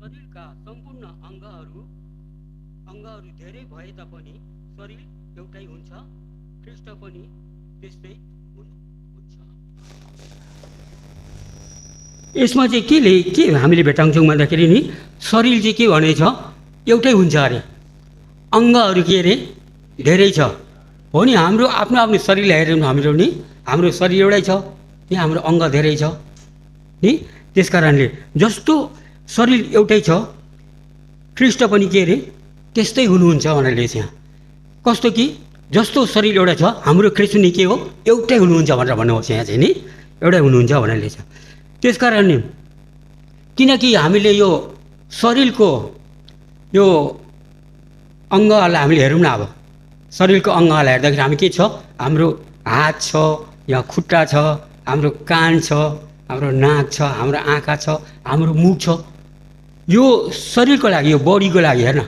शरीरका सम्पूर्ण अङ्गहरू धेरै भए तापनि शरीर एउटै हुन्छ, ख्रीष्ट पनि त्यस्तै हुनुहुन्छ। यसमा चाहिँ के हामीले भेटाउँछौँ भन्दाखेरि नि शरीर चाहिँ के भनेछ, एउटै हुन्छ अरे, अङ्गहरू के अरे धेरै छ। हो नि, हाम्रो आफ्नो आफ्नो शरीरलाई हेऱ्यौँ हाम्रो नि हाम्रो शरीर एउटै छ, नि हाम्रो अङ्ग धेरै छ नि। त्यस कारणले जस्तो शरीर एउटै छ, ख्रीष्ट पनि के अरे त्यस्तै हुनुहुन्छ भनेर लेख्छ यहाँ। कस्तो कि जस्तो शरीर एउटा छ, हाम्रो ख्रीष्ट नि के हो, एउटै हुनुहुन्छ भनेर भन्नुहोस् यहाँ चाहिँ नि, एउटै हुनुहुन्छ भनेर लेख्छ। त्यस कारणले किनकि हामीले यो शरीरको यो अङ्गहरूलाई हामीले हेरौँ न, अब शरीरको अङ्गहरूलाई हेर्दाखेरि हामी के छ, हाम्रो हात छ, यहाँ खुट्टा छ, हाम्रो कान छ, हाम्रो नाक छ, हाम्रो आँखा छ, हाम्रो मुख छ। यो शरीरको लागि, यो बडीको लागि हेर्न,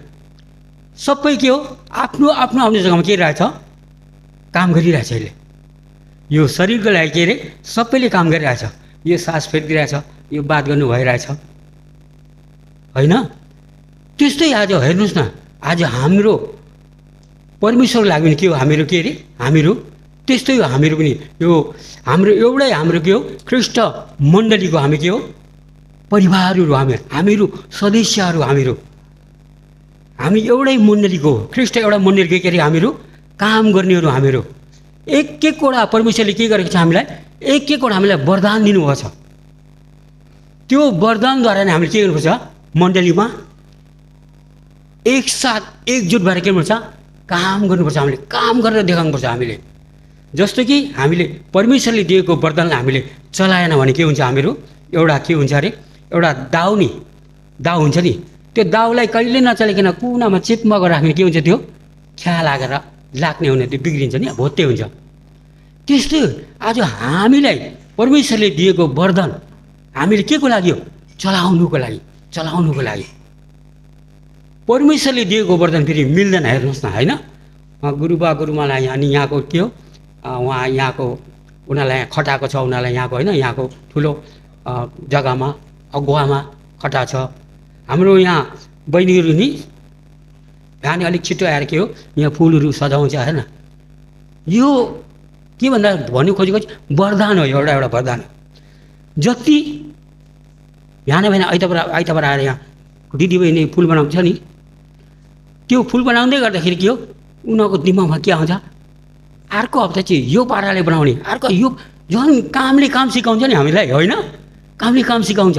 सबै के हो, आफ्नो आफ्नो आफ्नो जग्गामा के रहेछ, काम गरिरहेछ। यसले यो शरीरको लागि के अरे सबैले काम गरिरहेछ। यो सास फेरिदिरहेछ, यो बात गर्नु भइरहेछ होइन। त्यस्तै आज हेर्नुहोस् न, आज हाम्रो परमेश्वरको लागि पनि के हो, हामीहरू के अरे हामीहरू त्यस्तै हो। हामीहरू पनि यो हाम्रो एउटै हाम्रो के हो, ख्रीष्ट मण्डलीको हामी के हो, परिवारहरू, हामीहरू सदस्यहरू, हामी एउटै मण्डलीको, ख्रीष्ट एउटा मण्डलीको के अरे हामीहरू काम गर्नेहरू। हामीहरू एक एकवटा परमेश्वरले के गरेको छ, हामीलाई एक एकवटा हामीलाई वरदान दिनुभएको छ। त्यो वरदानद्वारा नै हामीले के गर्नुपर्छ, मण्डलीमा एकसाथ एकजुट भएर के गर्नुपर्छ, काम गर्नुपर्छ। हामीले काम गरेर देखाउनुपर्छ। हामीले जस्तो कि हामीले परमेश्वरले दिएको वरदानलाई हामीले चलाएन भने के हुन्छ, हामीहरू एउटा के हुन्छ अरे, एउटा दाउ हुन्छ नि, त्यो दाउलाई कहिले नचलिकन कुनामा चिपमा गरेर राख्ने के हुन्छ, त्यो ख्या लागेर लाग्ने हुने, त्यो बिग्रिन्छ नि, भोत्ते हुन्छ। त्यस्तै आज हामीलाई परमेश्वरले दिएको वरदान हामीले के को लागि हो, चलाउनुको लागि। परमेश्वरले दिएको वरदान फेरि मिल्दैन, हेर्नुहोस् न होइन। गुरुमालाई अनि यहाँको के हो, उहाँ यहाँको उनीहरूलाई यहाँ खटाएको छ, उनीहरूलाई यहाँको होइन, यहाँको ठुलो जग्गामा अगुवामा खटा छ। हाम्रो यहाँ बहिनीहरू नि बिहान अलिक छिटो आएर के हो, यहाँ फुलहरू सजाउँछ होइन। यो के भन्दा भन्नु खोजेको वरदान हो, एउटा वरदान हो। जति बिहान आइतबार आएर यहाँ दिदीबहिनी फुल बनाउँछ नि, त्यो फुल बनाउँदै गर्दाखेरि के हो, उनीहरूको दिमागमा के आउँछ, अर्को हप्ता चाहिँ यो पाराले बनाउने, अर्को यो झन् कामले काम सिकाउँछ नि हामीलाई होइन, कामले काम सिकाउँछ।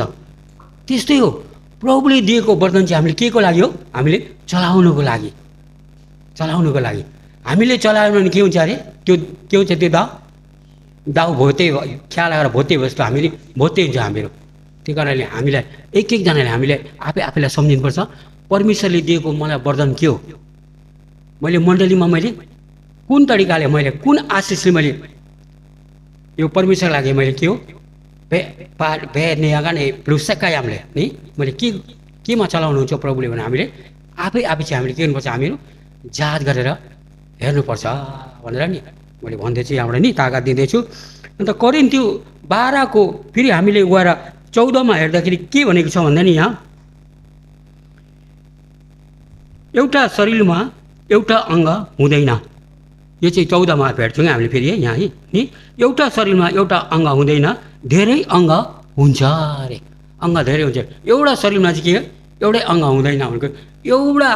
त्यस्तै हो, प्रभुले दिएको वरदान चाहिँ हामीले के को लागि हो, हामीले चलाउनुको लागि। हामीले चलाएन भने के हुन्छ अरे, त्यो के हुन्छ, त्यो दाउ भोते ख्याल लगाएर भोते जस्तो हामीले भोते हुन्छ हामीहरू। त्यही कारणले हामीलाई एकजनाले हामीले आफैलाई सम्झिनुपर्छ, परमेश्वरले दिएको मलाई वरदान के हो, मैले मण्डलीमा मैले कुन तरिकाले, मैले कुन आशिषले मैले यो परमेश्वरको लागि मैले के हो भेट्ने प्लुसकायामले नि मैले केमा चलाउनुहुन्छ प्रभुले भने हामीले आफै चाहिँ हामीले के गर्नुपर्छ, हामीहरू जाँच गरेर हेर्नुपर्छ भनेर नि मैले भन्दैछु। यहाँबाट नि ताकत दिँदैछु। अन्त कोरिन्थी 12 फेरि हामीले गएर 14 हेर्दाखेरि के भनेको छ भन्दा नि, यहाँ एउटा शरीरमा एउटा अङ्ग हुँदैन। यो चाहिँ 14 भेट्छौँ हामीले फेरि है, यहाँ नि एउटा शरीरमा एउटा अङ्ग हुँदैन, धेरै अङ्ग हुन्छ अरे। अङ्ग धेरै हुन्छ, एउटा शरीरमा चाहिँ के एउटै अङ्ग हुँदैन भनेको, एउटा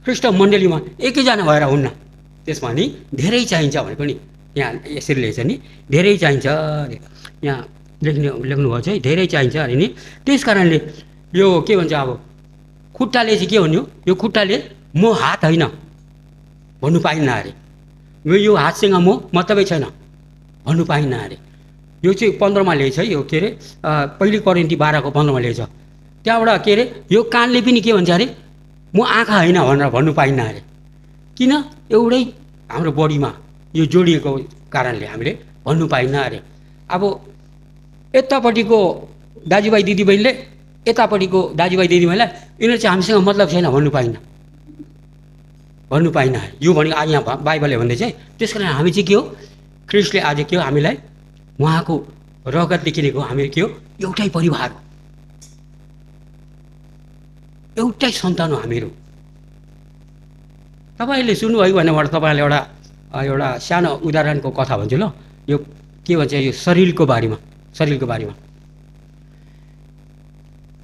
ख्रीष्ट मण्डलीमा एकैजना भएर हुन्न, त्यसमा नि धेरै चाहिन्छ भनेको नि यहाँ यसरी लेख्छ नि, धेरै चाहिन्छ अरे। यहाँ लेख्नुभएको छ है, धेरै चाहिन्छ अरे नि। त्यस कारणले यो के भन्छ, अब खुट्टाले चाहिँ के भन्यो, यो खुट्टाले म हात होइन भन्नु पाइन्न अरे, यो हातसँग म मतलबै छैन भन्नु पाइन्न अरे। यो चाहिँ 15 लेखेछ है, यो के अरे पहिलो कोरिन्थी 12:15 लेखेछ। त्यहाँबाट के अरे यो कानले पनि के भन्छ अरे, म आँखा होइन भनेर भन्नु पाइन्न अरे। किन, एउटै हाम्रो बडीमा यो जोडिएको कारणले हामीले भन्नु पाइन्न अरे। अब यतापट्टिको दाजुभाइ दिदीबहिनीले यतापट्टिको दाजुभाइ दिदीबहिनीलाई यिनीहरू चाहिँ हामीसँग मतलब छैन भन्नु पाइन्न यो भनेको आज यहाँ बाइबलले भन्दैछ है। त्यस कारण हामी चाहिँ के हो, ख्रीष्टले आज के हो हामीलाई उहाँको रगतले किनेको, हामी के हो एउटै परिवार हो। एउटै सन्तान हो हामीहरू। तपाईँले सुन्नुभयो भने मैले तपाईँलाई एउटा सानो उदाहरणको कथा भन्छु ल। यो के भन्छ, यो शरीरको बारेमा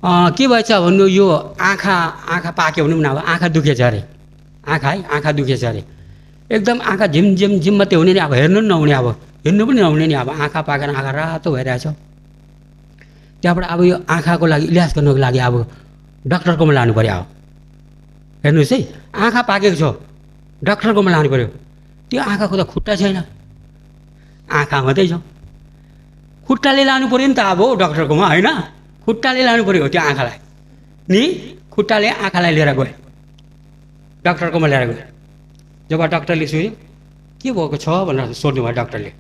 के भएछ भन्नु, यो आँखा पाक्यो भनौँ न, अब आँखा दुखेछ अरे, आँखा दुखेछ अरे, एकदम आँखा झिम मात्रै हुने नि, अब हेर्नु पनि नहुने, अब हेर्नु पनि नहुने नि, अब आँखा पाकेर आँखा रातो भइरहेछ। त्यहाँबाट अब यो आँखाको लागि इलाज गर्नको लागि अब डक्टरकोमा लानु पऱ्यो। अब हेर्नुहोस् है, आँखा पाकेको छ, डक्टरकोमा लानु पऱ्यो। त्यो आँखाको त खुट्टा छैन, आँखा मात्रै छ, खुट्टाले लानु पऱ्यो नि त अब डक्टरकोमा, होइन? खुट्टाले लानु पऱ्यो त्यो आँखालाई नि, खुट्टाले आँखालाई लिएर गयो, डक्टरकोमा लिएर गयो। जब डक्टरले सोध्यो के भएको छ भनेर सोध्नुभयो डक्टरले,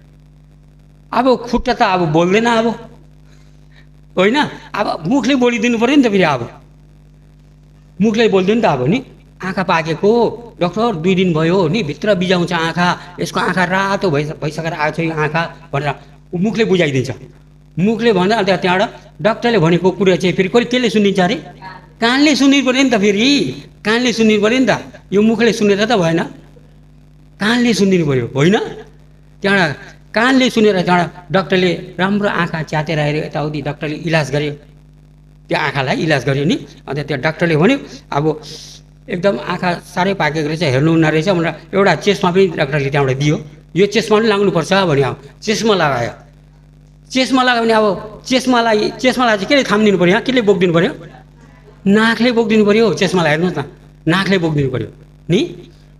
अब खुट्टा त अब बोल्दैन, अब होइन, अब मुखले बोलिदिनु पऱ्यो नि त फेरि, अब मुखले बोलिदिनु नि त अब नि। आँखा पाकेको डक्टर 2 दिन भयो नि, भित्र बिजाउँछ आँखा, यसको आँखा रातो भइसकेर आएको छ यो आँखा भनेर मुखले बुझाइदिन्छ। मुखले भन्दा अन्त त्यहाँबाट डक्टरले भनेको कुरा चाहिँ फेरि कसले सुनिन्छ अरे? कानले सुन्नु पऱ्यो नि त, फेरि कानले सुन्नु पऱ्यो नि त, यो मुखले सुनेर त भएन, कानले सुनिदिनु पऱ्यो, होइन? त्यहाँबाट कानले सुनेर त्यहाँबाट डक्टरले राम्रो आँखा च्यातेर हेऱ्यो, यताउति डक्टरले इलाज गर्यो, त्यो आँखालाई इलाज गर्यो नि। अन्त त्यो डक्टरले भन्यो अब एकदम आँखा साह्रै पाकेको रहेछ, हेर्नु हुन्न रहेछ भनेर एउटा चस्मा पनि डक्टरले त्यहाँबाट दियो, यो चस्मा पनि लाग्नुपर्छ भन्यो। अब चस्मा लगायो, चस्मा लगायो भने अब चस्मालाई चाहिँ केले थामिदिनु पऱ्यो, केले बोकिदिनु पऱ्यो? नाकले बोकिदिनु पऱ्यो चस्मालाई, हेर्नुहोस् न, नाकले बोकिदिनु पऱ्यो नि।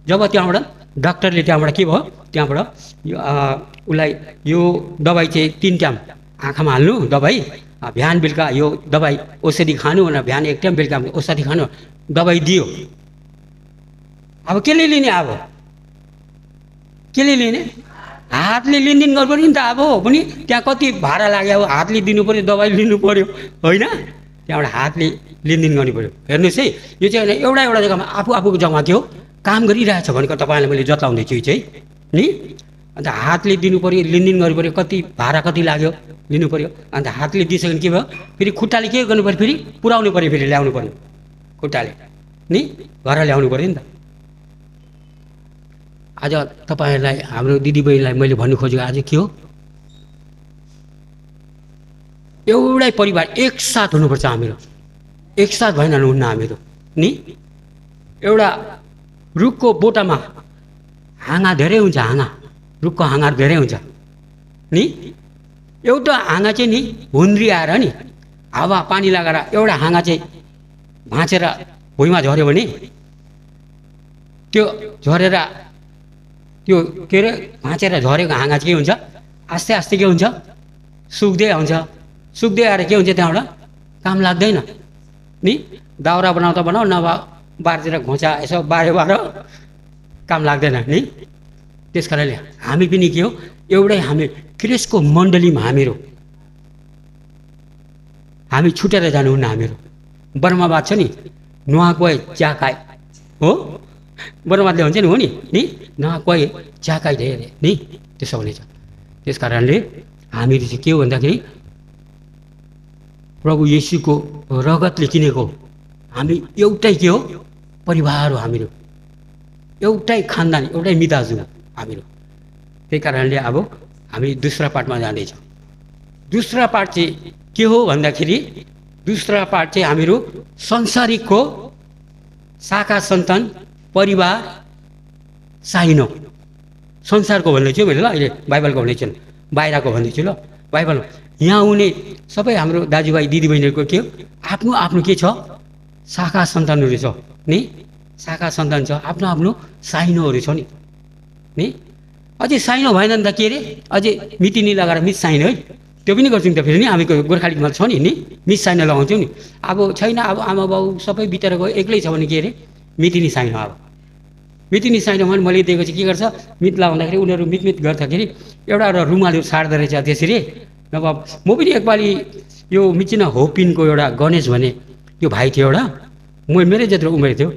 जब त्यहाँबाट डक्टरले त्यहाँबाट के भयो, त्यहाँबाट उसलाई यो दबाई चाहिँ 3 टाइम आँखामा हाल्नु दबाई, बिहान बेलुका यो दबाई औषधि खानु भनेर, बिहान 1 टाइम बेलुका औषधि खानु दबाई दियो। अब केले लिने, अब केले लिने? हातले लिनदिन गर्नु पऱ्यो नि त, अब पनि त्यहाँ कति भाडा लाग्यो, अब हातले दिनु पऱ्यो, दबाई लिनु पऱ्यो, होइन? त्यहाँबाट हातले लिनदिन गर्नु पऱ्यो। हेर्नुहोस् है, यो चाहिँ एउटा जग्गामा आफूको जग्गामा थियो, काम गरिरहेछ भनेको तपाईँलाई मैले जताउँदैछु चाहिँ नि। अन्त हातले दिनु पऱ्यो, लिनदिन गर्नु पऱ्यो, कति भाडा कति लाग्यो लिनु पऱ्यो। अन्त हातले दिइसक्यो भने के भयो, फेरि खुट्टाले के गर्नु पऱ्यो, फेरि पुऱ्याउनु पऱ्यो, फेरि ल्याउनु पऱ्यो खुट्टाले नि, घर ल्याउनु पऱ्यो नि त। आज तपाईँहरूलाई, हाम्रो दिदीबहिनीलाई मैले भन्नु खोजेको आज के हो, एउटै परिवार एकसाथ हुनुपर्छ हामीहरू, एकसाथ भएन हुन्न हामीहरू नि। एउटा रुखको बोटामा हाँगा धेरै हुन्छ, रुखको हाँगा धेरै हुन्छ नि। एउटा हाँगा चाहिँ नि हुन्द्री आएर नि हावा पानी लगाएर एउटा हाँगा चाहिँ भाँचेर भुइँमा झऱ्यो भने त्यो झरेर त्यो के अरे भाँचेर झरेको हाँगा चाहिँ के हुन्छ, आस्ते आस्ते के हुन्छ, सुक्दै आउँछ, सुक्दै आएर के हुन्छ, त्यहाँबाट काम लाग्दैन नि। दाउरा बनाउँदा बनाऊ, नभए बारतिर घोचा यसो बाह्र काम लाग्दैन नि। त्यस कारणले हामी पनि के हो, एउटै हामी क्रिस्टको मण्डलीमा हामी छुटेर जानुहुन्न। हामीहरू बर्मावाद छ नि, नुहाकोय च्याकाय हो, बर्मावादले हुन्छ नि, हो नि नुहाकोय च्याकाय धेरै नि, त्यसो हुनेछ। त्यस कारणले हामीहरू चाहिँ के हो भन्दाखेरि प्रभु येशूको रगतले किनेको हामी एउटै के हो, परिवार हो हामीहरू, एउटै खानदान, एउटै मिजाज हो हामीहरू। त्यही कारणले अब हामी दोस्रो पाठमा जाँदैछौँ। दोस्रो पाठ चाहिँ के हो भन्दाखेरि, दोस्रो पाठ चाहिँ हामीहरू संसारिकको शाखा सन्तान परिवार साइनो, संसारको भन्दैछु मैले ल, अहिले बाइबलको भन्दैछु, बाहिरको भन्दैछु ल। बाइबल यहाँ हुने सबै हाम्रो दाजुभाइ दिदीबहिनीहरूको के हो, आफ्नो आफ्नो के छ, शाखा सन्तानहरू छ नि, शाखा सन्तान छ, आफ्नो आफ्नो साइनोहरू छ नि। अझै साइनो भएन नि त के अरे, अझै मितिनी लगाएर मिस साइन है, त्यो पनि गर्छौँ त फेरि नि। हामीको गोर्खालीमा छ नि मिस साइन लगाउँछौँ नि। अब छैन, अब आमा बाउ सबै बितेर गयो, एक्लै छ भने के अरे, मितिनी साइन। अब मितिनी साइनमा मैले दिएको चाहिँ के गर्छ, मित लगाउँदाखेरि उनीहरू मित गर्दाखेरि एउटा रुमालहरू सार्दो रहेछ त्यसरी। नभए म पनि एकपालि यो मिचिन होपिनको एउटा गणेश भन्ने त्यो भाइ थियो एउटा, मेरै जत्रो उमेर थियो,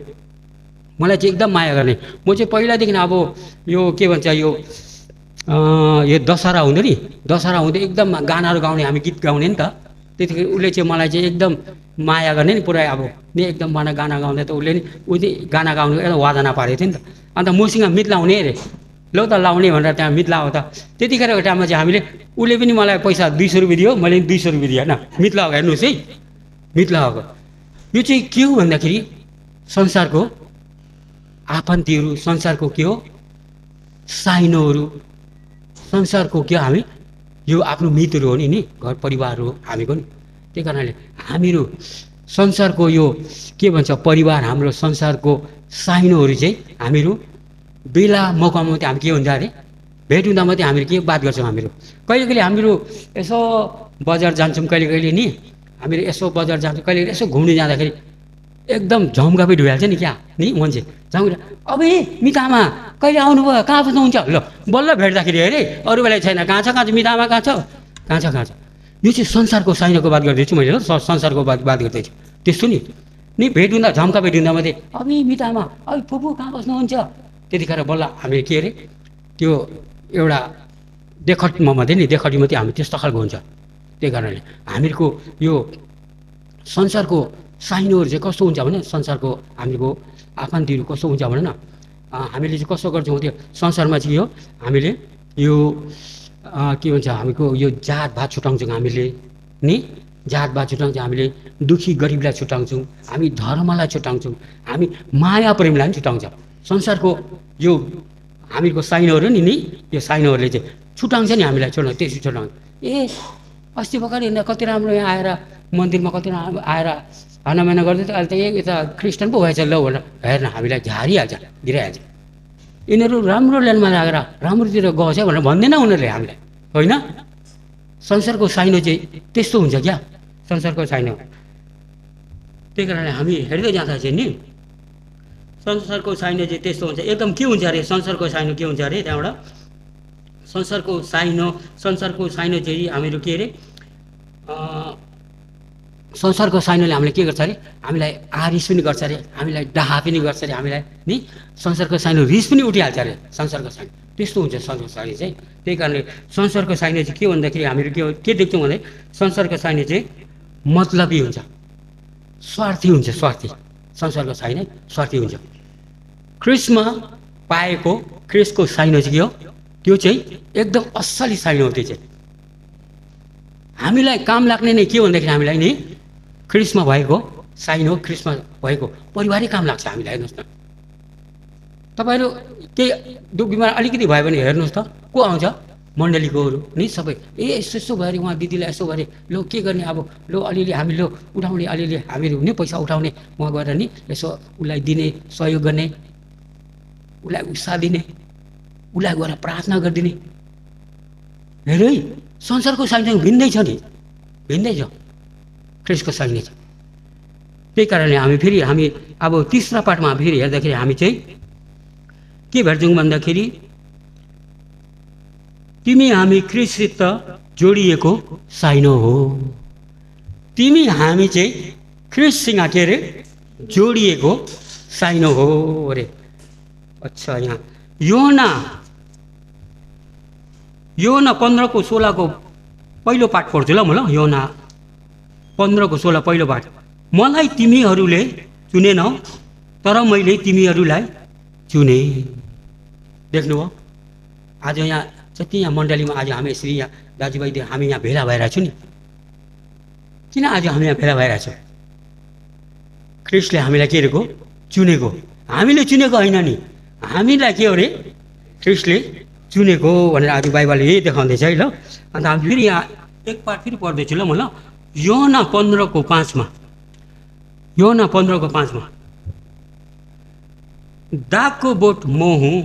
मलाई चाहिँ एकदम माया गर्ने। म चाहिँ पहिलादेखि अब यो के भन्छ, यो दशहरा हुँदै नि, दशहरा हुँदै एकदम गानाहरू गाउने, हामी गीत गाउने नि त। त्यतिखेर उसले चाहिँ मलाई चाहिँ एकदम माया गर्ने नि पुरै अब नि एकदम मलाई गाना गाउँदा त उसले नि उही गाना गाउनु एउटा वादना पारेको थियो नि त अन्त मसँग मित लाउने अरे लौ त लाउने भनेर त्यहाँ मित लाओ त त्यतिखेरको टाइममा चाहिँ हामीले उसले पनि मलाई पैसा 200 रुपियाँ दियो मैले 200 रुपियाँ दिएँ होइन मित लगाएको हेर्नुहोस् है मित लगाएको यो चाहिँ के हो भन्दाखेरि संसारको आफन्तीहरू संसारको के हो साइनोहरू संसारको के हामी यो आफ्नो मितहरू हो नि घर परिवार हो हामीको नि त्यही कारणले हामीहरू संसारको यो के भन्छ परिवार हाम्रो संसारको साइनोहरू चाहिँ हामीहरू बेला मौकामा मात्रै हामी के हुन्छ अरे भेट हुँदा मात्रै हामीले के बात गर्छौँ हामीहरू कहिले कहिले हामीहरू यसो बजार जान्छौँ कहिले कहिले नि हामीहरू यसो बजार जान्छौँ कहिले कहिले यसो घुम्नु जाँदाखेरि एकदम झम्कापी ढुइहाल्छ नि क्या नि मान्छे झम्का अब मितामा कहिले आउनुभयो कहाँ बस्नुहुन्छ ल बल्ल भेट्दाखेरि अरे अरू बेला छैन कहाँ छ मितामा कहाँ छ यो चाहिँ संसारको साइनोको बात गर्दैछु मैले ल संसारको बात गर्दैछु त्यस्तो नि भेट हुँदा झम्का भेट हुँदा मात्रै अब मितामा अब फुपू कहाँ बस्नुहुन्छ त्यतिखेर बल्ल हामीले के अरे त्यो एउटा देखटीमा मात्रै नि देखटी मात्रै हामी त्यस्तो खालको हुन्छ त्यही कारणले हामीहरूको यो संसारको साइनोहरू चाहिँ कस्तो हुन्छ भने संसारको हामीको आफन्तीहरू कस्तो हुन्छ भने न हामीले चाहिँ कस्तो गर्छौँ त्यो संसारमा चाहिँ यो हामीले यो के भन्छ हामीको यो जातभात छुटाउँछौँ हामीले नि जातभात छुटाउँछौँ हामीले दुखी गरिबलाई छुटाउँछौँ हामी धर्मलाई छुटाउँछौँ हामी माया प्रेमलाई पनि छुटाउँछौँ संसारको यो हामीको साइनोहरू नि यो साइनोहरूले चाहिँ छुटाउँछ नि हामीलाई त्यसो छुटाउँछ ए अस्ति भर्खर हिँड्दा कति राम्रो यहाँ आएर मन्दिरमा कति आएर हानामाना गर्दै त अहिले त यता क्रिस्चियन पो भएछ ल भनेर हेर्न हामीलाई झारिहाल्छ गिराइहाल्छ यिनीहरू राम्रो लाइनमा लागेर राम्रोतिर गएछ भनेर भन्दैन उनीहरूले हामीलाई होइन संसारको साइनो चाहिँ त्यस्तो हुन्छ क्या संसारको साइनो त्यही कारणले हामी हेर्दै जाँदा चाहिँ नि संसारको साइनो चाहिँ त्यस्तो हुन्छ एकदम के हुन्छ अरे संसारको साइनो के हुन्छ अरे त्यहाँबाट संसारको साइनो चाहिँ हामीहरू के अरे संसारको साइनोले हामीलाई के गर्छ अरे हामीलाई आरिस पनि गर्छ अरे हामीलाई डाहा पनि गर्छ अरे हामीलाई नि संसारको साइनो रिस पनि उठिहाल्छ अरे संसारको साइनो त्यस्तो हुन्छ संसारको साइनो चाहिँ त्यही कारणले संसारको साइनो चाहिँ के भन्दाखेरि हामीहरू के देख्छौँ भने संसारको साइनो चाहिँ मतलबी हुन्छ स्वार्थी हुन्छ स्वार्थी संसारको साइनो स्वार्थी हुन्छ ख्रिस्टमा पाएको ख्रिस्टको साइनो चाहिँ के हो त्यो चाहिँ एकदम असली साइनो हो त्यो चाहिँ हामीलाई काम लाग्ने नै के भन्दाखेरि हामीलाई नि ख्रिस्टमा भएको साइनो ख्रिस्टमा भएको परिवारै काम लाग्छ हामीलाई हेर्नुहोस् न तपाईँहरू केही दुख बिमार अलिकति भयो भने हेर्नुहोस् त को आउँछ मण्डलीकोहरू नि सबै यसो भयो अरे उहाँ दिदीलाई यसो भयो अरे लो के गर्ने अब लो अलिअलि हामी लो उठाउने अलिअलि हामीहरू नि पैसा उठाउने उहाँ गएर नि यसो उसलाई दिने सहयोग गर्ने उसलाई उत्साह दिने उसलाई गएर प्रार्थना गरिदिने हेर है संसारको साइनसँग भिन्दै छ नि भिन्दै छ ख्रिस्टको साइनो छ त्यही कारणले हामी अब तीसरा पाठमा फेरि हेर्दाखेरि हामी चाहिँ के भेट्छौँ भन्दाखेरि तिमी हामी ख्रिस्टसित जोडिएको साइनो हो तिमी हामी चाहिँ ख्रिस्टसँग के अरे जोडिएको साइनो हो अरे अच्छा यहाँ योना 15:16 पहिलो पाठ पढ्छु ल म ल योना 15:16 पहिलो पाठ मलाई तिमीहरूले चुनेनौ तर मैले तिमीहरूलाई चुने देख्नुभयो आज यहाँ जति यहाँ मण्डलीमा आज हामी यसरी यहाँ दाजुभाइ हामी यहाँ भेला भइरहेको छु नि किन आज हामी यहाँ भेला भइरहेको छौँ ख्रिस्टले हामीलाई के गरेको चुनेको हामीले चुनेको होइन नि हामीलाई के हो अरे ख्रिस्टले चुनेको भनेर आज बाइबलले यही देखाउँदैछ है ल अन्त हामी फेरि यहाँ एक पाठ फेरि पढ्दैछु ल म ल योना 15:5 योना 15:5 दागको बोट म हुँ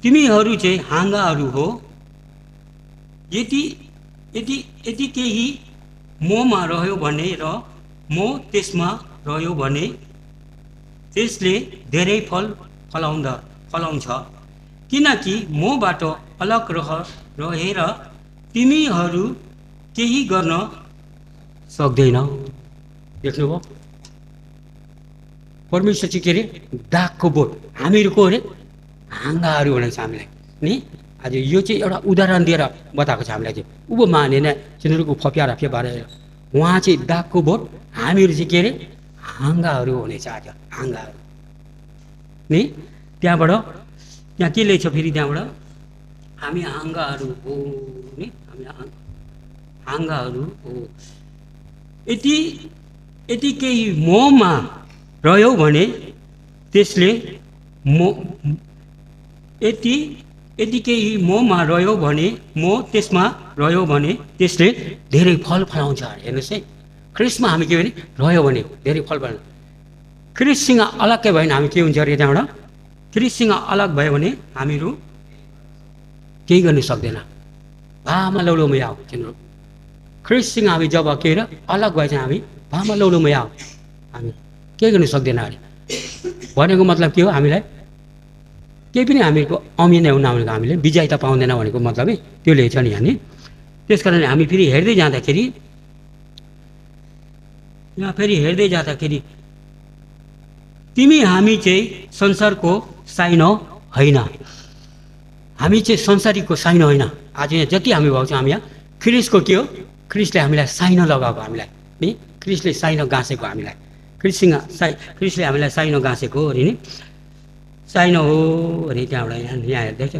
तिमीहरू चाहिँ हाँगाहरू हो यदि केही ममा रह्यो भने र म त्यसमा रह्यो भने त्यसले धेरै फल फलाउँछ किनकि मबाट अलग रहेर तिमीहरू केही गर्न सक्दैनौ देख्नुभयो परमेश्वर चाहिँ के अरे दागको बोट हामीहरूको अरे हाँगाहरू भनेको छ हामीलाई नि आज यो चाहिँ एउटा उदाहरण दिएर बताएको छ हामीलाई चाहिँ उँभो मानेन तिनीहरूको फप्या रफ्या बारेर उहाँ चाहिँ दागको बोट हामीहरू चाहिँ के अरे हाँगाहरू हुनेछ आज हाँगाहरू नि। त्यहाँबाट त्यहाँ के लेख्छ फेरि त्यहाँबाट हामी हाँगाहरू हो नि, हामी हाँगाहरू हो। यति यति केही मोहमा रह्यौ भने त्यसले यति यति केही मोहमा रह्यो भने त्यसमा रह्यो भने त्यसले धेरै फल फलाउँछ अरे। हेर्नुहोस् है, ख्रिस्टमा हामी के भने रह्यो भने धेरै फल फलाउँछ। ख्रिस्टसँग अलग्गै भयो भने हामी के हुन्छ अरे त्यहाँबाट, ख्रिस्टसँग अलग भयो भने हामीहरू केही गर्न सक्दैन। भामा लौलोमै आऊ तिम्रो। ख्रिस्टसँग हामी जब के अरे अलग भएछ हामी भामा लौलोमै आऊ, हामी केही गर्न सक्दैन अरे। भनेको मतलब के हो, हामीलाई केही पनि हामीको अमिनै हुन भनेको हामीले विजयता पाउँदैन भनेको मतलबै त्यो लेख्छ नि यहाँ नि। त्यस कारणले हामी फेरि हेर्दै जाँदाखेरि यहाँ फेरि हेर्दै जाँदाखेरि तिमी हामी चाहिँ संसारको साइनो होइन, हामी चाहिँ संसारीको साइनो होइन। आज यहाँ जति हामी भएको छ हामी यहाँ ख्रिस्टको के हो, ख्रिस्टले हामीलाई साइनो लगाएको, हामीलाई नि ख्रिस्टले साइनो गाँसेको, हामीलाई ख्रिस्टले हामीलाई साइनो गाँसेको अरे नि, साइनो हो अरे। त्यहाँबाट यहाँ हेर्दैछ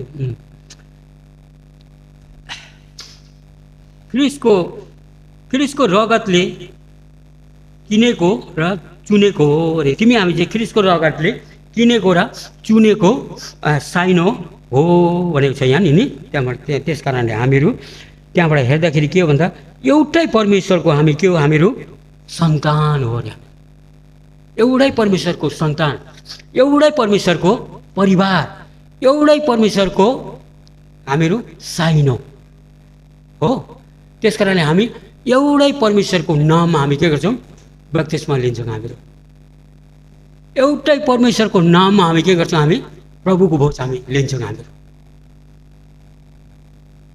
ख्रिस्टको रगतले किनेको र चुनेको हो अरे। तिमी हामी चाहिँ ख्रिस्टको रगतले किनेको र चुनेको साइनो हो भनेको छ यहाँ नि। त्यहाँबाट त्यस कारणले हामीहरू त्यहाँबाट हेर्दाखेरि के हो भन्दा एउटै परमेश्वरको हामी के हो, हामीहरू सन्तान हो अरे। एउटै परमेश्वरको सन्तान, एउटै परमेश्वरको परिवार, एउटै परमेश्वरको हामीहरू साइनो हो। त्यस कारणले हामी एउटै परमेश्वरको नाममा हामी के गर्छौँ, बप्तिस्मा लिन्छौँ। हामीहरू एउटै परमेश्वरको नाममा हामी के गर्छौँ, हामी प्रभुको भोज हामी लिन्छौँ हामीहरू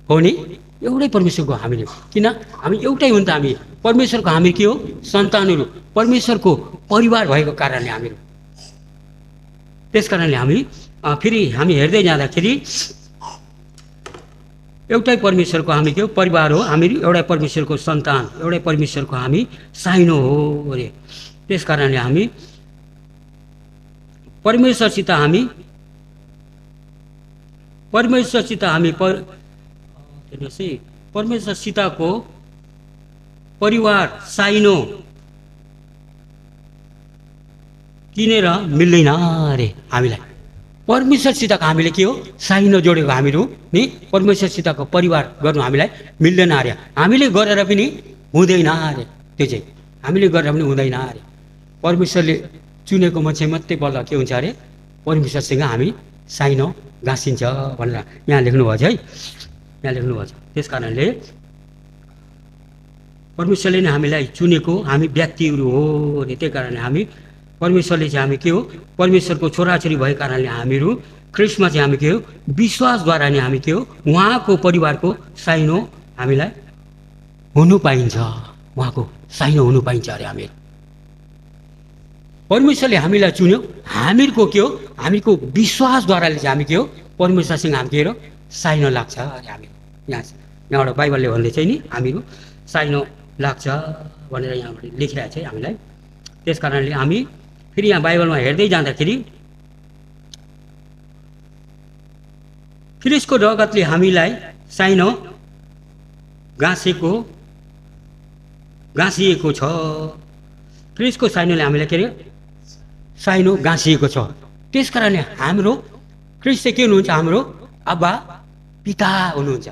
हो नि। एउटै परमेश्वरको हामीले, किन हामी एउटै हो नि त, हामी परमेश्वरको हामी के हो सन्तानहरू, परमेश्वरको परिवार भएको कारणले हामीहरू। त्यस कारणले हामी फेरि हामी हेर्दै जाँदाखेरि एउटै परमेश्वरको हामी के हो परिवार हो, हामीहरू एउटै परमेश्वरको सन्तान, एउटै परमेश्वरको हामी साइनो हो अरे। त्यस कारणले हामी परमेश्वरसित हामी परमेश्वरसितको परिवार साइनो किनेर मिल्दैन अरे। हामीलाई परमेश्वरसितको हामीले के हो साइनो जोडेको हामीहरू नि, परमेश्वरसितको परिवार गर्नु हामीलाई मिल्दैन अरे। हामीले गरेर पनि हुँदैन अरे, त्यो चाहिँ हामीले गरेर पनि हुँदैन अरे। परमेश्वरले चुनेको मान्छे मात्रै बल्ल के हुन्छ अरे, परमेश्वरसँग हामी साइनो गाँसिन्छ भनेर यहाँ लेख्नुभएको छ है, यहाँ लेख्नुभएको छ। त्यस कारणले परमेश्वरले नै हामीलाई चुनेको हामी व्यक्तिहरू हो अरे। त्यही कारणले हामी परमेश्वरले चाहिँ हामी के हो परमेश्वरको छोराछोरी भएको कारणले हामीहरू ख्रिस्टमा चाहिँ हामी के हो विश्वासद्वारा नै हामी के हो उहाँको परिवारको साइनो हामीलाई हुनु पाइन्छ, उहाँको साइनो हुनु पाइन्छ अरे। हामीहरू परमेश्वरले हामीलाई चुन्यो, हामीहरूको के हो हामीको विश्वासद्वाराले चाहिँ हामी के हो परमेश्वरसँग हामी के हो साइनो लाग्छ अरे। हामीहरू यहाँबाट बाइबलले भन्दैछ नि हामीहरू साइनो लाग्छ भनेर यहाँबाट लेखिरहेको छ हामीलाई। त्यस कारणले हामी फेरि यहाँ बाइबलमा हेर्दै जाँदाखेरि ख्रिस्टको रगतले हामीलाई साइनो गाँसिएको छ। ख्रिस्टको साइनोले हामीलाई के अरे साइनो गाँसिएको छ। त्यस कारणले हाम्रो ख्रिस्ट चाहिँ के हुनुहुन्छ, हाम्रो अब्बा पिता हुनुहुन्छ।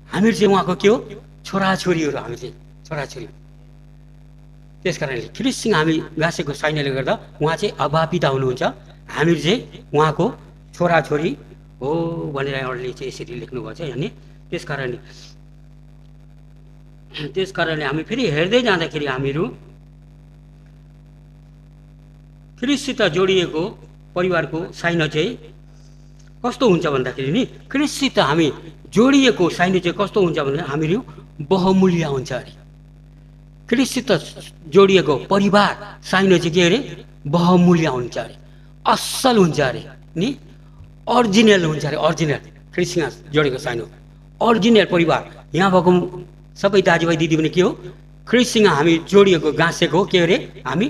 हामीहरू चाहिँ उहाँको के हो छोराछोरीहरू, हामी चाहिँ छोराछोरी। त्यस कारणले ख्रिस्टसँग हामी गाँसेको साइनोले गर्दा उहाँ चाहिँ अब्बा पिता हुनुहुन्छ, हामीहरू चाहिँ उहाँको छोराछोरी हो भनेर एउटाले चाहिँ यसरी लेख्नुभएको छ अनि। त्यस कारणले हामी फेरि हेर्दै जाँदाखेरि हामीहरू ख्रिस्टसित जोडिएको परिवारको साइनो चाहिँ कस्तो हुन्छ भन्दाखेरि नि, ख्रिस्टसित हामी जोडिएको साइनो चाहिँ कस्तो हुन्छ भन्दा हामीहरू बहुमूल्य हुन्छ अरे। ख्रिस्टसित जोडिएको परिवार साइनो चाहिँ के अरे बहुमूल्य हुन्छ अरे, असल हुन्छ अरे नि, ओरिजिनल हुन्छ अरे। ओरिजिनल ख्रिस्टसँग जोडेको साइनो ओरिजिनल परिवार। यहाँ भएको सबै दाजुभाइ दिदी पनि के हो ख्रिस्टसँग हामी जोडिएको गाँसेको के अरे हामी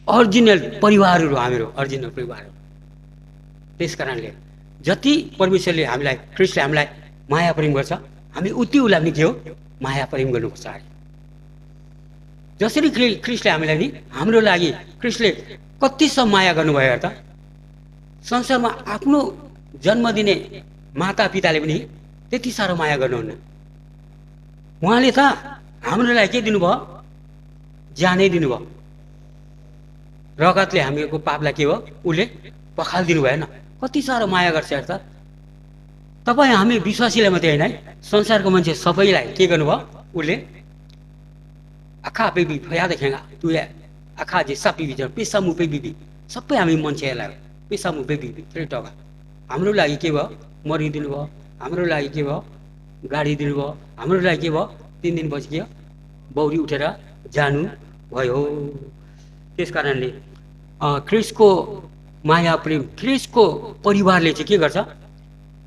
ओरिजिनल परिवारहरू हामीहरू ओरिजिनल परिवार। त्यस कारणले जति परमेश्वरले हामीलाई ख्रिस्टले हामीलाई माया प्रेम गर्छ हामी उति उसलाई पनि के हो माया प्रेम गर्नुपर्छ अरे। जसरी ख्रिस्टले हामीलाई नि हाम्रो लागि ख्रिस्टले कतिसम्म माया गर्नुभयो त। संसारमा आफ्नो जन्म दिने माता पिताले पनि त्यति साह्रो माया गर्नुहुन्न। उहाँले त हाम्रो लागि के दिनुभयो ज्यानै दिनुभयो। रगतले हामीको पापलाई के हो उसले पखालिदिनु भएन। कति साह्रो माया गर्छ यार त। तपाईँ हामी विश्वासीलाई मात्रै होइन है संसारको मान्छे सबैलाई के गर्नुभयो उसले आखा बेबी फया देखेगा तु आखा जे सपी बिच पेसा मुपे बिबी सबै हामी मान्छेहरूलाई पेसा मुपे बिबी थ्री टका हाम्रो लागि के भयो मरिदिनु भयो। हाम्रो लागि के भयो गाडी दिनुभयो। हाम्रो लागि के भयो 3 दिनपछि के बौरी उठेर जानु भयो। त्यस कारणले ख्रिस्टको माया प्रेम ख्रिस्टको परिवारले चाहिँ के गर्छ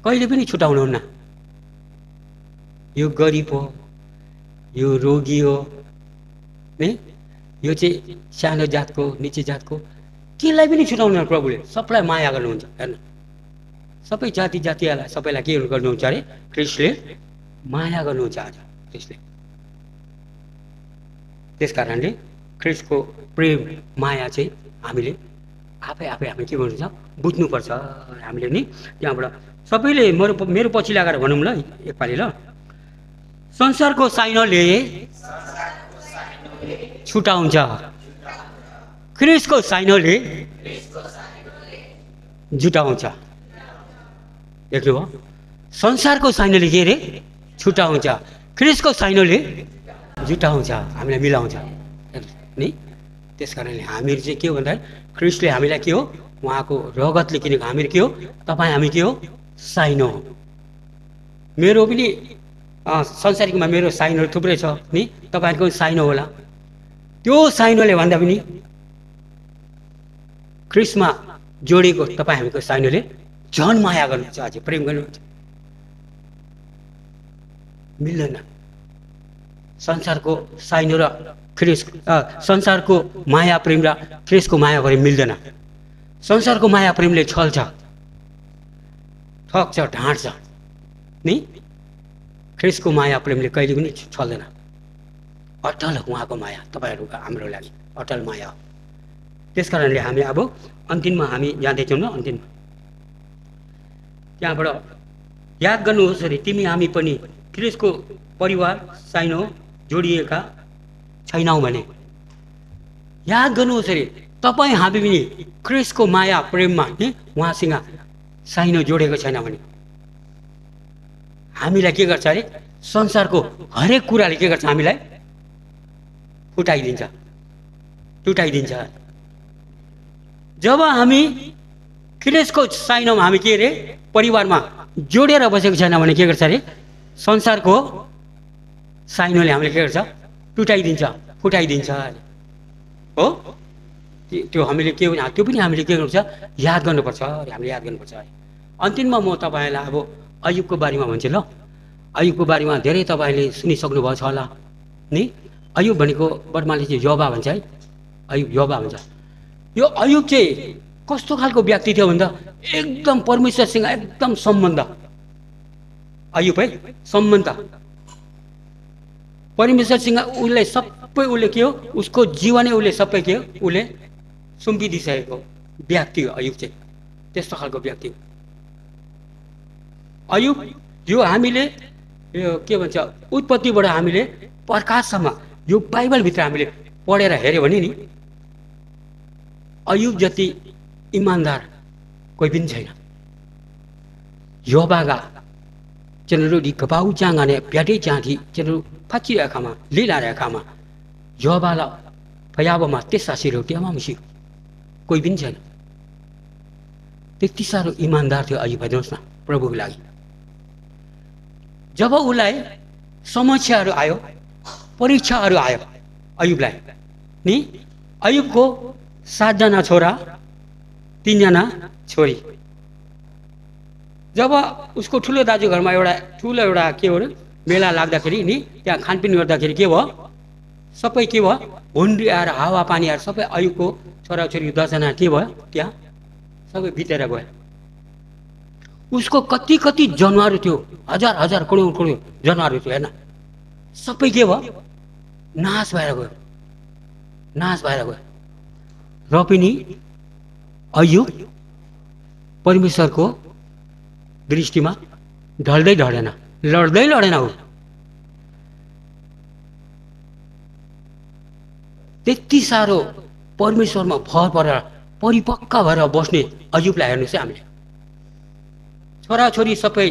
कहिले पनि छुटाउनुहुन्न। यो गरिब हो यो रोगी हो नि यो चाहिँ सानो जातको निचे जातको केलाई पनि छुटाउनुहुन्न। प्रभुले सबलाई माया गर्नुहुन्छ हेर्नु। सबै जाति जातिहरूलाई सबैलाई के गर्नुहुन्छ अरे ख्रिस्टले माया गर्नुहुन्छ आज ख्रिस्टले। त्यस कारणले ख्रिस्टको प्रेम माया चाहिँ हामीले आफै हामी के गर्नुहुन्छ बुझ्नुपर्छ हामीले नि। त्यहाँबाट सबैले मेरो पछि लगाएर भनौँ ल एकपालि ल। संसारको साइनोले छुटाउँछ ख्रिस्टको साइनोले जुटाउँछ। देख्नुभयो संसारको साइनोले के अरे छुटाउँछ ख्रिस्टको साइनोले जुटाउँछ हामीलाई मिलाउँछ नि। त्यस कारणले हामीहरू चाहिँ के हो भन्दा ख्रिस्टले हामीलाई के हो उहाँको रगतले किनेको हामीहरू के हो तपाईँ हामी के हो साइनो हो। मेरो पनि संसारिकमा मेरो साइनोहरू थुप्रै छ नि तपाईँहरूको साइनो होला। त्यो साइनोले भन्दा पनि ख्रिस्टमा जोडिएको तपाईँ हामीको साइनोले झन् माया गर्नुहुन्छ अझै प्रेम गर्नुहुन्छ। मिल्दैन संसारको साइनो र ख्रिस्ट संसारको माया प्रेम र ख्रिस्टको माया प्रेम मिल्दैन। संसारको माया प्रेमले छल्छ ठग्छ ढाँट्छ नि। ख्रिस्टको माया प्रेमले कहिले पनि छल्दैन। अटल उहाँको माया तपाईँहरूको हाम्रो लागि अटल माया हो। त्यस कारणले हामी अब अन्तिममा हामी जाँदैछौँ न। अन्तिममा त्यहाँबाट याद गर्नुहोस् अरे तिमी हामी पनि ख्रिस्टको परिवार साइनो जोडिएका छैनौँ भने याद गर्नुहोस् अरे तपाईँ हामी पनि ख्रिस्टको माया प्रेममा नि उहाँसँग साइनो जोडेको छैन भने हामीलाई के गर्छ अरे संसारको हरेक कुराले के गर्छ हामीलाई फुटाइदिन्छ टुटाइदिन्छ। जब हामी ख्रिस्टको साइनोमा हामी के अरे परिवारमा जोडेर बसेको छैन भने के गर्छ अरे संसारको साइनोले हामीले के गर्छ टुटाइदिन्छ फुटाइदिन्छ हो। त्यो हामीले के त्यो पनि हामीले के गर्नुपर्छ याद गर्नुपर्छ हामीले याद गर्नुपर्छ। अन्तिममा म तपाईँलाई अब अयुबको बारेमा भन्छु ल। अयुबको बारेमा धेरै तपाईँले सुनिसक्नु भएको छ होला नि। अयुब भनेको बर्माले चाहिँ यहोवा भन्छ है। अयुब यहोवा भन्छ। यो अयुब चाहिँ कस्तो खालको व्यक्ति थियो भन्दा एकदम परमेश्वरसँग एकदम सम्बन्ध। अयुब है सम्बन्ध परमेश्वरसँग उसले सबै उसले के हो उसको जीवनै उसले सबै के हो उसले सुम्पिदिइसकेको व्यक्ति हो अयुब चाहिँ। त्यस्तो खालको व्यक्ति हो अयुब। यो हामीले यो के भन्छ उत्पत्तिबाट हामीले प्रकाशसम्म यो बाइबलभित्र हामीले पढेर हेऱ्यो भने नि अयुब जति इमान्दार कोही पनि छैन। यहोवागा जनहरू गबाउ जाँगाने प्याटै जाँथी जनहरू फाचिरहेकामा लिलारहेकामा यहोवालाई फयाबमा त्यस आशिरो त्यहाँ मुसिरो कोही पनि छैन। त्यति साह्रो इमान्दार थियो अयुब हेर्नुहोस् न प्रभुको लागि। जब उसलाई समस्याहरू आयो परीक्षाहरू आयो अयुबलाई नि अयुबको 7 जना छोरा 3 जना छोरी। जब उसको ठुलो दाजु घरमा एउटा ठुलो एउटा के हो मेला लाग्दाखेरि नि त्यहाँ खानपिन गर्दाखेरि के भयो सबै के भयो, हुन्डी आएर हावापानी आएर सबै अयुबको छोराछोरी 10 जना के भयो, त्यहाँ सबै बितेर गयो। उसको कति कति जनावरहरू थियो, हजार हजार करोड करोड जनावरहरू थियो होइन, सबै के भयो, नाश भएर गयो, नाश भएर गयो। र पनि अयुब परमेश्वरको दृष्टिमा ढल्दै ढलेन, लड्दै लडेन। हो त्यति साह्रो परमेश्वरमा भर परेर परिपक्व भएर बस्ने अयुबलाई हेर्नुहोस् है हामीले। छोराछोरी सबै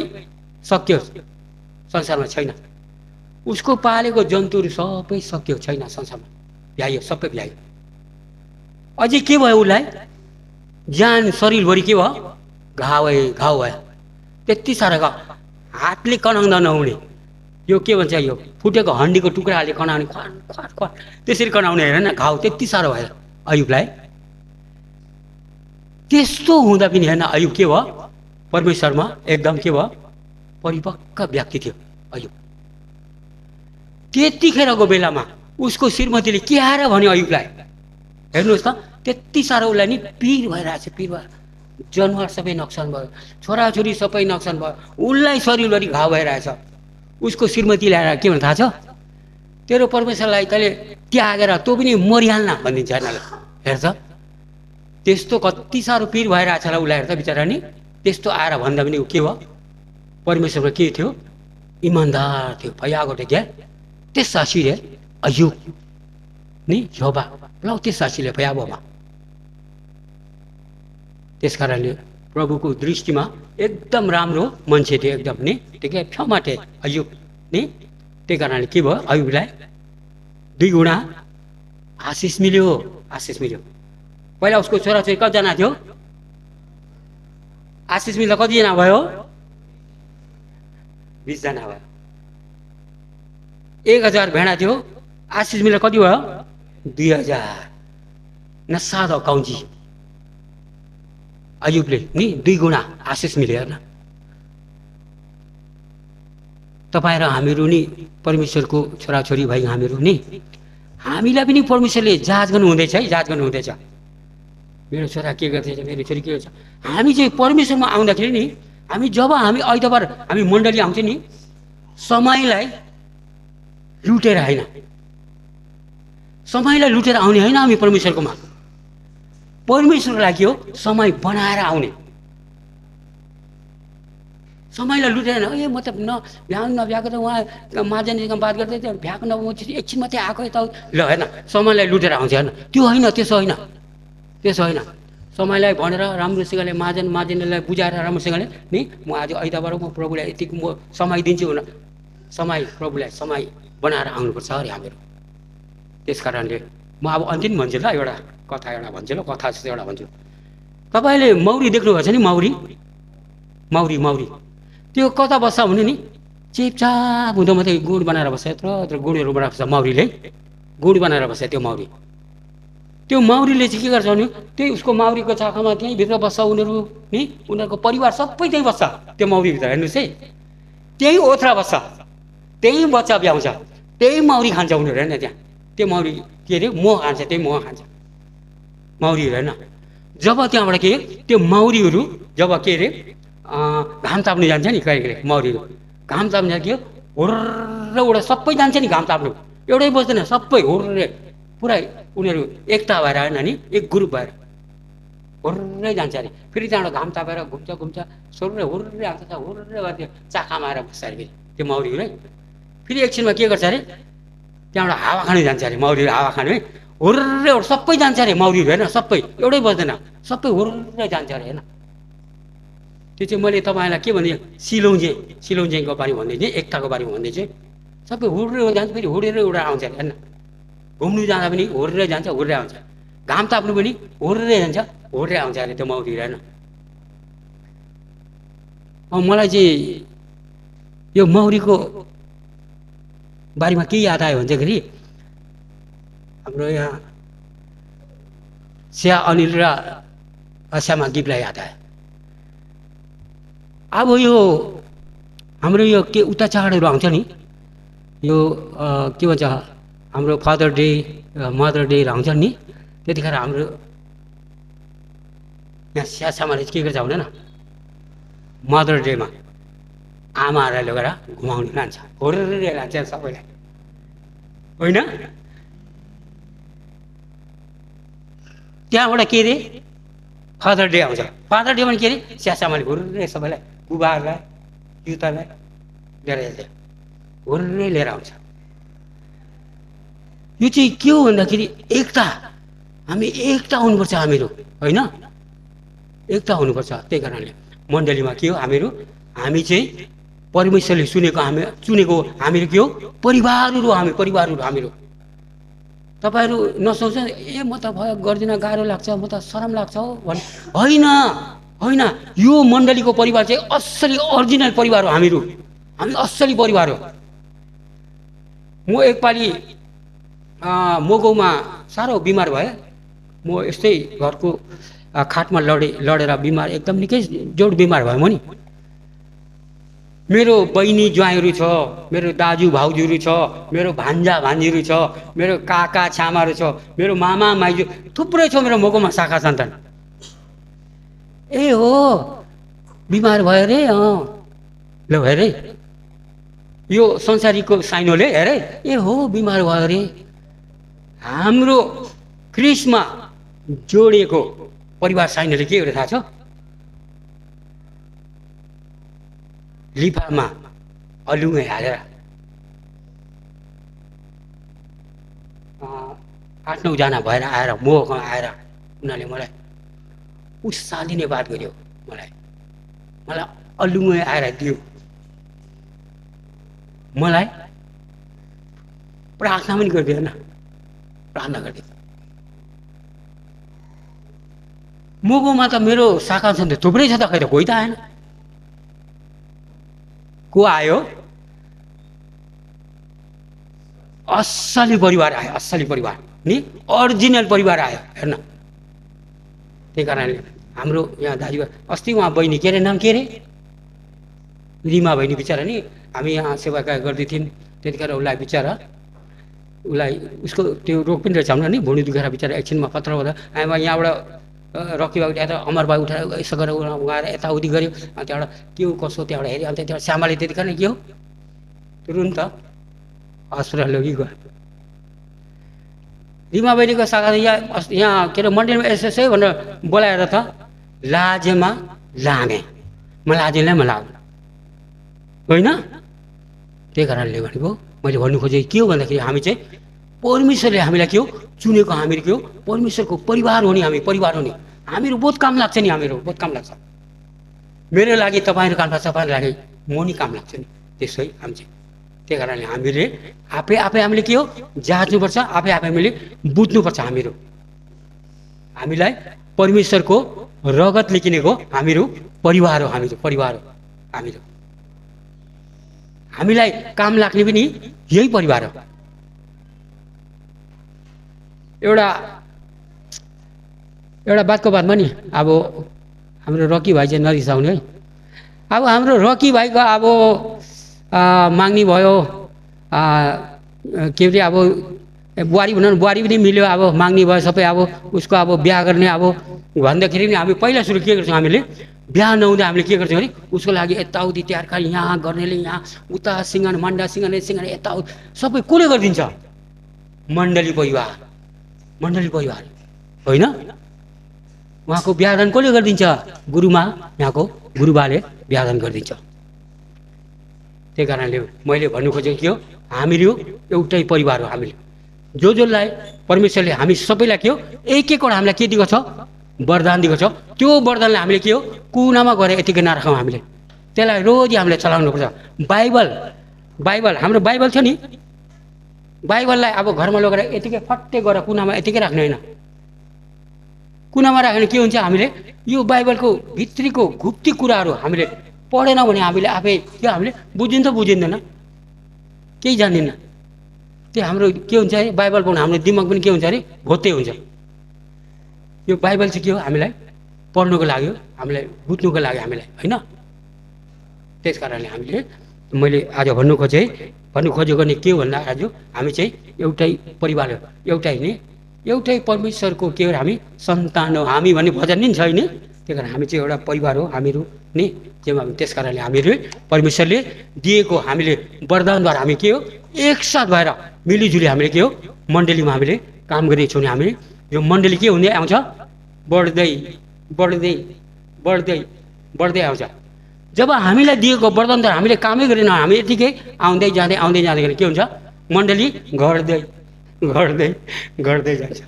सक्यो, संसारमा छैन। उसको पालेको जन्तुहरू सबै सक्यो, छैन संसारमा, भ्यायो, सबै भ्यायो। अझै के भयो, उसलाई ज्यान शरीरभरि के भयो, घाउ भयो। त्यति साह्रो घाउ, हातले कनाउँदा नहुने, यो के भन्छ, यो फुटेको हड्डीको टुक्राले कनाउने, ख्वाट ख्वाट ख्वाट त्यसरी कनाउने हेरेन, घाउ त्यति साह्रो भयो अयुबलाई। त्यस्तो हुँदा पनि हेर्न अयुब के भयो, परमेश्वरमा एकदम के भयो, परिपक्व व्यक्ति थियो अयुब। त्यतिखेरको बेलामा उसको श्रीमतीले के आएर भन्यो अयुबलाई, हेर्नुहोस् त, त्यति साह्रो उसलाई नि पीर भइरहेछ, पीर भएर जनावर सबै नोक्सान भयो, छोराछोरी सबै नोक्सान भयो, उसलाई शरीरभरि घाउ भइरहेछ। उसको श्रीमतीले आएर के भन्छ थाहा छ, तेरो परमेश्वरलाई तैँले त्यागेर तँ पनि मरिहाल्न भनिदिन्छ हेर्नलाई। हेर्छ त्यस्तो कति साह्रो पीर भइरहेछ र उसलाई, हेर्छ बिचरा नि। त्यस्तो आएर भन्दा पनि ऊ के भयो, परमेश्वरमा के थियो, इमान्दार थियो, भइआएको थियो क्या। त्यस सासीले अयुब नि जोबा ल त्यस सासीले भइआबोमा। त्यस कारणले प्रभुको दृष्टिमा एकदम राम्रो मान्छे थियो, एकदम नि ठिकै क्षमा थिए अयुब नि। त्यही कारणले के भयो, अयुबलाई 2 गुणा आशिष मिल्यो, आशिष मिल्यो। पहिला उसको छोराछोरी कतिजना थियो, आशिष मिल्दा कतिजना भयो, 20 जना भयो। 1000 भेडा थियो, आशिष मिल्दा कति भयो, 2000। न साधो काउजी अयुबले नि 2 गुणा आशिष मिल्यो हेर्न। तपाईँ र हामीहरू नि परमेश्वरको छोराछोरी भाइ, हामीहरू नि, हामीलाई पनि परमेश्वरले जाँच गर्नु हुँदैछ है, जाँच गर्नु हुँदैछ। मेरो छोरा के गर्दैछ, मेरो छोरी के गर्छ। हामी चाहिँ परमेश्वरमा आउँदाखेरि नि, जब हामी आइतबार हामी मण्डली आउँछ नि, समयलाई लुटेर होइन, समयलाई लुटेर आउने होइन हामी परमेश्वरकोमा। परमेश्वरको लागि हो समय बनाएर आउने। समयलाई लुटेर ए म त भ्याउनु नभ्याएको त उहाँ माझनीसँग बात गर्दै थियो, भ्याएको नभएको एकछिन मात्रै आएको यता ल हेर्न, समयलाई लुटेर आउँछ हेर्न। त्यो होइन, त्यसो होइन, त्यसो होइन। समयलाई भनेर राम्रोसँगले माझनीलाई बुझाएर राम्रोसँगले नि म आज आइतबार म प्रभुलाई यतिको म समय दिन्छु हुन, समय प्रभुलाई समय बनाएर आउनुपर्छ अरे हामीहरू। त्यस कारणले म अब अन्तिम भन्छु ल, एउटा कथा भन्छु ल, कथा जस्तो एउटा भन्छु। तपाईँले मौरी देख्नुभएछ नि, मौरी त्यो कता बस्छ भने नि, चेपचाप हुँदा मात्रै गुड बनाएर बस्छ, यत्रो यत्रो गुडहरू बनाएर बस्छ मौरीले, गुड बनाएर बस्छ त्यो मौरी। त्यो मौरीले चाहिँ के गर्छ भने, त्यही उसको मौरीको चाखामा त्यहीँ भित्र बस्छ उनीहरू नि, उनीहरूको परिवार सबै त्यहीँ बस्छ त्यो मौरीभित्र। हेर्नुहोस् है, त्यहीँ ओथ्रा बस्छ, त्यहीँ बच्चा ब्याउँछ, त्यही मौरी खान्छ उनीहरू होइन। त्यहाँ त्यो मौरी के अरे मह खान्छ, त्यही मह खान्छ मौरीहरू होइन। जब त्यहाँबाट के त्यो मौरीहरू जब के अरे घाम ताप्नु जान्छ नि, कहिले कहिले मौरीहरू घाम ताप्नु जान्छ, के हुर्र उडा सबै जान्छ नि घाम ताप्नु, एउटै बस्दैन, सबै हुर्रे पुरा उनीहरू एकता भएर होइन नि, एक ग्रुप भएर हुर्रै जान्छ अरे। फेरि त्यहाँबाट घाम तापेर घुम्छ सोर्रे हुर्रे आउँछ, हुर्रे भएर त्यो चाखामा आएर बस्छ अरे। फेरि त्यो मौरीहरू है फेरि एकछिनमा के गर्छ अरे, त्यहाँबाट हावा खानु जान्छ अरे मौरीहरू, हावा खानु है हुर्रे सबै जान्छ अरे मौरीहरू होइन, सबै एउटै बस्दैन, सबै हुर्रै जान्छ अरे होइन। त्यो चाहिँ मैले तपाईँलाई के भने सिलोन्जेको बारे भन्दै थिएँ, एकताको बारेमा भन्दै चाहिँ सबै हुर्रे जान्छ, फेरि हुर्रेर उडा आउँछ अरे होइन। घुम्नु जाँदा पनि हुर्रे जान्छ, हुर्रे आउँछ, घाम ताप्नु पनि हुर्रे जान्छ, हुर्रे आउँछ अरे त्यो मौरीहरू होइन। मलाई चाहिँ यो मौरीको बारेमा के याद आयो भन्दाखेरि, हाम्रो यहाँ स्या अनिल र श्यामा गिपलाई याद आयो। अब यो हाम्रो यो के उता चाडहरू आउँछ नि, यो के भन्छ हाम्रो फादर डे मदर डे आउँछन् नि, त्यतिखेर हाम्रो यहाँ स्यासामाले के गर्छ हुँदैन, मदर डेमा आमाहरूलाई लगेर घुमाउनु लान्छ, होरेर लान्छ सबैलाई, होइन? त्यहाँबाट के अरे फादर डे आउँछ। फादर डेमा के अरे स्यासामाले होरेर सबैलाई, बुबाहरूलाई जुत्तालाई लिएर जान्छ, होरेर लिएर आउँछ। यो चाहिँ के हो भन्दाखेरि एकता, हामी एकता हुनुपर्छ हामीहरू, होइन? एकता हुनुपर्छ। त्यही कारणले मण्डलीमा के हो, हामी चाहिँ परमेश्वरले चुनेको हामीहरू के हो, परिवारहरू, हामी परिवारहरू हामीहरू। तपाईँहरू नसोच्नु ए म त भयो गर्दिनँ, गाह्रो लाग्छ, म त शरम लाग्छ हो भने, होइन होइन, यो मण्डलीको परिवार चाहिँ असली अरिजिनल परिवार हो हामीहरू, हामी असली परिवार हो। म एकपालि म गाउँमा साह्रो बिमार भएँ, म यस्तै घरको खाटमा लडेर बिमार, एकदम निकै जोड बिमार भयो म नि। मेरो बहिनी ज्वाइँहरू छ, मेरो दाजु भाउजूहरू छ, मेरो भान्जा भान्जीहरू छ, मेरो काका छामाहरू छ, मेरो मामा माइजू थुप्रै छ मेरो मगौमा शाखा सन्तान। ए हो बिमार भयो रे, ल हेरे यो संसारीको साइनोले हेरे, ए हो बिमार भयो रे। हाम्रो क्रिसमा जोडिएको परिवार साइनोले के गरेर थाहा छ, लिफामा अलुङै हालेर 8-9 जना भएर आएर मसँग आएर उनीहरूले मलाई उत्साह दिने बात गर्यो, मलाई अलुङै आएर दियो, मलाई प्रार्थना पनि गर्दैन, प्रार्थना गर्दै। मगोमा त मेरो शाखा छ त थुप्रै छ त, खै त कोही त आएन। को आयो? असली परिवार आयो, असली परिवार नि ओरिजिनल परिवार आयो, हेर्न। त्यही कारणले हाम्रो यहाँ दाजुभाइ, अस्ति उहाँ बहिनी के अरे नाम के अरे, रिमा बहिनी बिचरा नि, हामी यहाँ सेवा गर्दै थियौँ, त्यतिखेर उसलाई बिचरा उसको त्यो रोग पनि रहेछ नि, भुँडी दुखेर बिचरा एकछिनमा पत्र हुँदा यहाँबाट रकी भाइ उठाएर अमर भाइ उठाएर यसो गरेर उहाँएर यताउति गऱ्यो। त्यहाँबाट के हो कसो त्यहाँबाट हेऱ्यो, अन्त त्यहाँ श्यामाले त्यतिखेर के हो तुरुन्त हस्पिटल लगी गयो। रिमा बहिनीको शाखा यहाँ के अरे मन्दिरमा यसो भनेर बोलाएर त लाजेमा लागे, म लाजेलाई म लाग्नु, होइन? त्यही कारणले भनेको मैले भन्नु खोजेँ के हो भन्दाखेरि हामी चाहिँ परमेश्वरले हामीलाई के हो चुनेको, हामीहरू के हो परमेश्वरको परिवार हो नि, हामी परिवार हो नि, हामीहरू बहुत काम लाग्छ नि, हामीहरू बहुत काम लाग्छ। मेरो लागि तपाईँहरू काम लाग्छ, तपाईँहरूको लागि म नि काम लाग्छ नि, त्यसै हामी चाहिँ। त्यही कारणले हामीले आफै हामीले के हो जाँच्नुपर्छ, आफै हामीले बुझ्नुपर्छ। हामीलाई परमेश्वरको रगतले किनेको हामीहरू परिवार हो, हामी परिवार हो हामीहरू। हामीलाई काम लाग्ने पनि यही परिवार हो। एउटा बातको बादमा नि अब हाम्रो रकी भाइ चाहिँ नरिसाउने है। अब हाम्रो रकी भाइको अब माग्ने भयो, के अरे अब बुहारी भनौँ, बुहारी पनि मिल्यो, अब माग्ने भयो सबै, अब उसको अब बिहा गर्ने अब भन्दाखेरि पनि हामी पहिला सुरु के गर्छौँ, हामीले बिहा नहुँदा हामीले के गर्छौँ भने उसको लागि यताउति तयार खाली यहाँ गर्नेले यहाँ उता सिँगन मन्डा सिँगन यताउति सबै कसले गरिदिन्छ? मण्डली परिवार होइन? उहाँको बिहादान कसले गरिदिन्छ? गुरुमा, यहाँको गुरुबाले बिहादान गरिदिन्छ। त्यही कारणले मैले भन्नु खोजेको के हो, हामीहरू एउटै परिवार हो। हामीले जसलाई परमेश्वरले हामी सबैलाई के हो एक-एकवटा हामीलाई के दिएको छ, वरदान दिएको छ। त्यो वरदानलाई हामीले के हो कुनामा गएर यतिकै नराखौँ, हामीले त्यसलाई रोज हामीले चलाउनुपर्छ। बाइबल हाम्रो बाइबल छ नि, बाइबललाई अब घरमा लगेर यतिकै फट्टे गरेर कुनामा यतिकै राख्ने होइन। कुनामा राख्ने के हुन्छ, हामीले यो बाइबलको भित्रीको गुप्ती कुराहरू हामीले पढेन भने हामीले आफै त्यो हामीले बुझिँदैन, केही जान्दैन। त्यो हाम्रो के हुन्छ अरे बाइबल पढ्नु हाम्रो दिमाग पनि के हुन्छ अरे भोत्ते हुन्छ। यो बाइबल चाहिँ के हो हामीलाई पढ्नुको लागि हो, हामीलाई बुझ्नुको लागि हामीलाई, होइन? त्यस कारणले हामीले मैले आज भन्नु खोजेको नि के हो भन्दा आज हामी चाहिँ एउटै परिवार हो, एउटै नि एउटै परमेश्वरको के हो हामी सन्तान हो। हामी भन्ने भजन नि छैन, त्यही कारण हामी चाहिँ एउटा परिवार हो हामीहरू नि। त्यस कारणले हामीहरू परमेश्वरले दिएको हामीले वरदानद्वारा हामी के हो एकसाथ भएर मिलिजुली हामीले के हो मण्डलीमा हामीले काम गरिरहेछौँ नि। हामी यो मण्डली के हुँदै आउँछ, बढ्दै बढ्दै बढ्दै बढ्दै आउँछ। जब हामीलाई दिएको वरदानद्वारा हामीले कामै गरेन, हामी यतिकै आउँदै जाँदै के हुन्छ, मण्डली घट्दै घट्दै घट्दै जान्छ।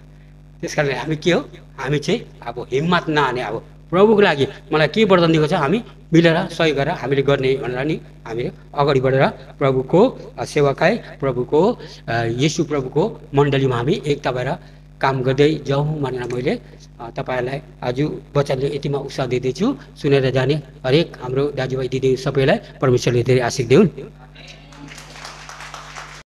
त्यस कारणले हामी के हो, हामी चाहिँ अब हिम्मत नहाने, अब प्रभुको लागि मलाई के वरदान दिएको छ हामी मिलेर सहयोग गरेर हामीले गर्ने भनेर नि हामीले अगाडि बढेर प्रभुको सेवाकाई, प्रभुको येशू प्रभुको मण्डलीमा हामी एकता भएर काम गर्दै जाउँ भनेर मैले तपाईँहरूलाई आज वचनले यतिमा उत्साह दिँदैछु। सुनेर जाने हरेक हाम्रो दाजुभाइ दिदी सबैलाई परमेश्वरले धेरै आशीष दिउन्।